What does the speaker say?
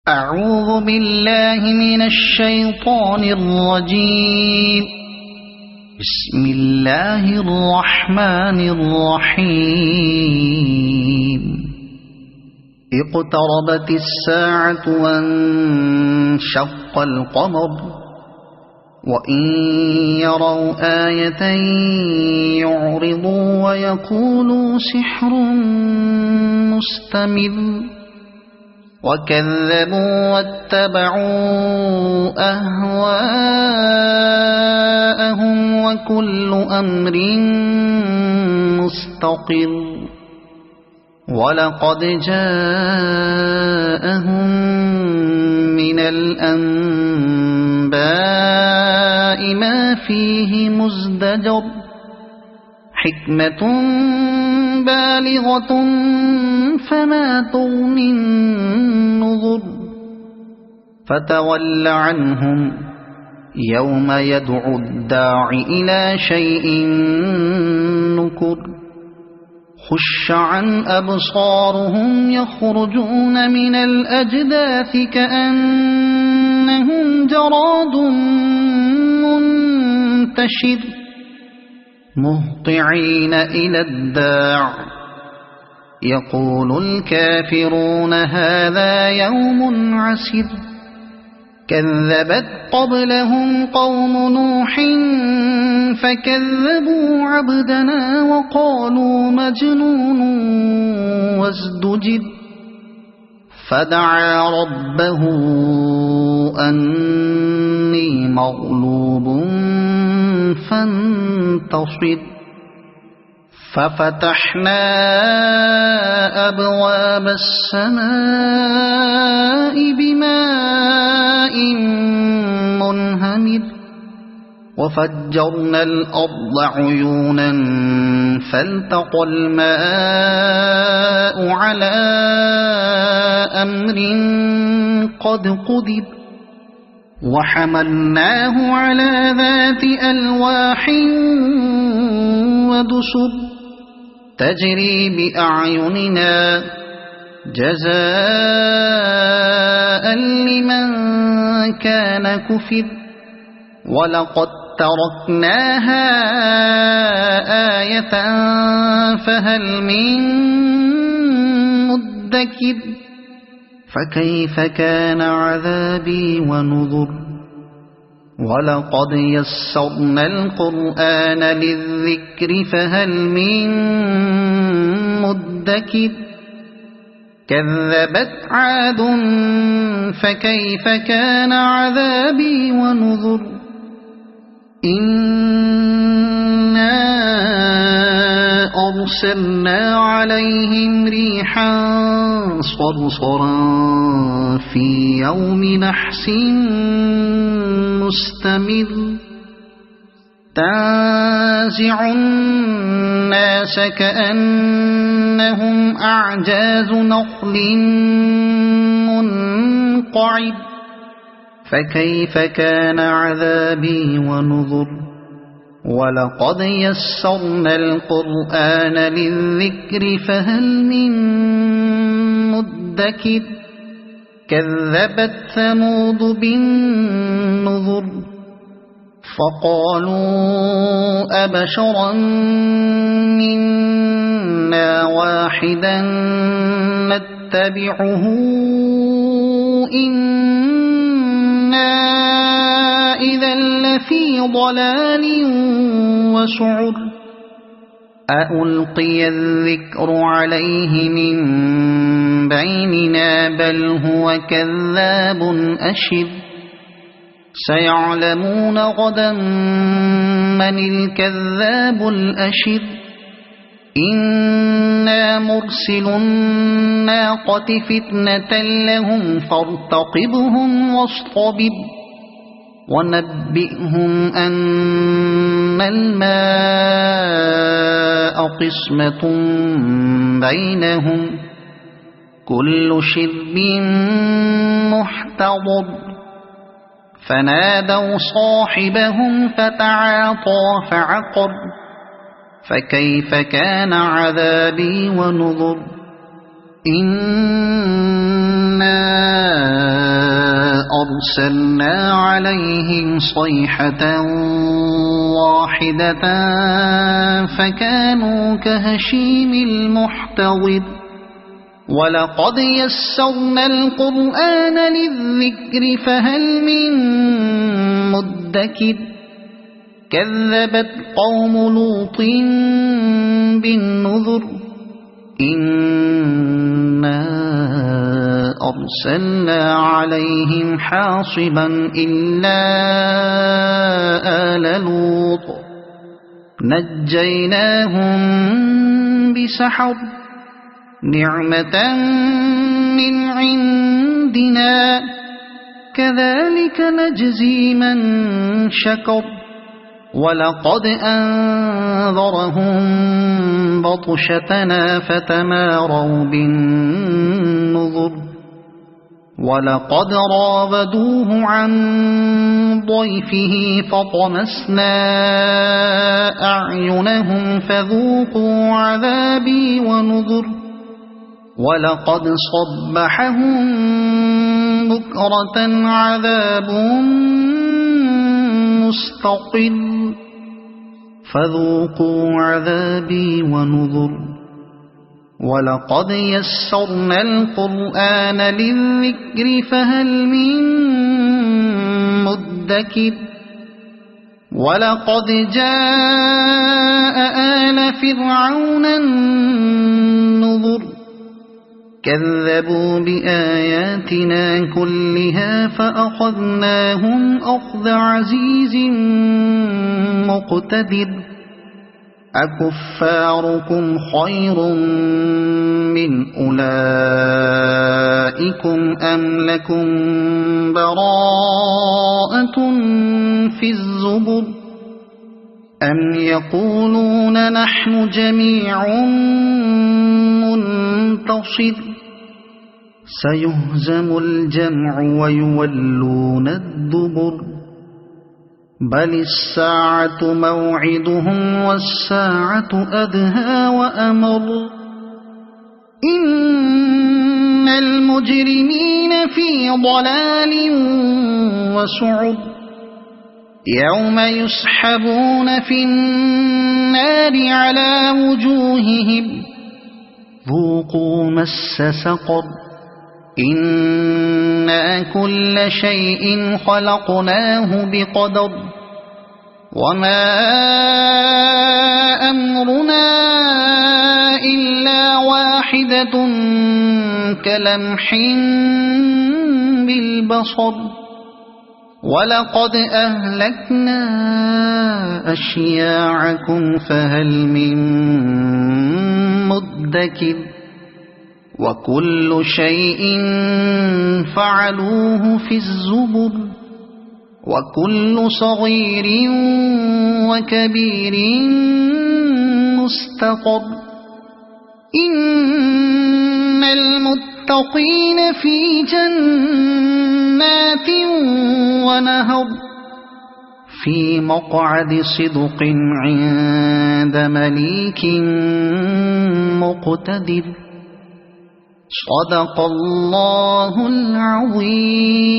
أعوذ بالله من الشيطان الرجيم. بسم الله الرحمن الرحيم. اقتربت الساعة وانشق القمر وإن يروا آية يعرضوا ويقولوا سحر مستمر وكذبوا واتبعوا أهواءهم وكل أمر مستقر ولقد جاءهم من الأنباء ما فيه مزدجر حكمة بالغة فما تغني النذر فتول عنهم يوم يدعو الداع إلى شيء نكر خش عن أبصارهم يخرجون من الأجداث كأنهم جراد منتشر مهطعين إلى الداع يقول الكافرون هذا يوم عسر كذبت قبلهم قوم نوح فكذبوا عبدنا وقالوا مجنون وازدجر فدعا ربه أني مغلوب فانتصر ففتحنا أبواب السماء بماء منهمر وفجرنا الأرض عيونا فالتقى الماء على أمر قد قدر وحملناه على ذات ألواح ودسر تجري بأعيننا جزاء لمن كان كفر ولقد تركناها آية فهل من مدكر فكيف كان عذابي ونذر ولقد يسرنا القرآن للذكر فهل من مدكر كذبت عاد فكيف كان عذابي ونذر إنا أرسلنا عليهم ريحا صرصرا في يوم نحس مستمر تنزع الناس كأنهم أعجاز نخل منقعر فكيف كان عذابي ونذر ولقد يسرنا القرآن للذكر فهل من مدكر كذبت ثمود بالنذر فقالوا أبشرا منا واحدا نتبعه إنا إذا لفي ضلال وسعر أألقي الذكر عليه من بيننا بل هو كذاب أشر سيعلمون غدا من الكذاب الأشر إنا مرسل الناقة فتنة لهم فارتقبهم واصطبر ونبئهم أن الماء قسمة بينهم كل شرب محتضر فنادوا صاحبهم فتعاطى فعقر فكيف كان عذابي ونذر إنا أرسلنا عليهم صيحة واحدة فكانوا كهشيم المحتضر ولقد يسرنا القرآن للذكر فهل من مدكر كذبت قوم لوط بالنذر إنا أرسلنا عليهم حاصبا إلا آل لوط نجيناهم بسحر نعمة من عندنا كذلك نجزي من شكر ولقد أنذرهم بطشتنا فتماروا بالنذر ولقد راودوه عن ضيفه فطمسنا أعينهم فذوقوا عذابي ونذر ولقد صبحهم بكرة عذاب مستقل فذوقوا عذابي ونذر ولقد يسرنا القرآن للذكر فهل من مدكر ولقد جاء آل فرعون النذر كذبوا بآياتنا كلها فأخذناهم أخذ عزيز مقتدر أكفاركم خير من أولئكم أم لكم براءة في الزبر أم يقولون نحن جميع منتصر سيهزم الجمع ويولون الدبر بل الساعة موعدهم والساعة أدهى وأمر إن المجرمين في ضلال وسعر يوم يسحبون في النار على وجوههم ذوقوا مس سقر إنا كل شيء خلقناه بقدر وما أمرنا إلا واحدة كلمح بالبصر ولقد أهلكنا أشياعكم فهل من مدكر وكل شيء فعلوه في الزبر وكل صغير وكبير مستقر إن المتقين في جنات ونهر في مقعد صدق عند مليك مقتدر صدق الله العظيم.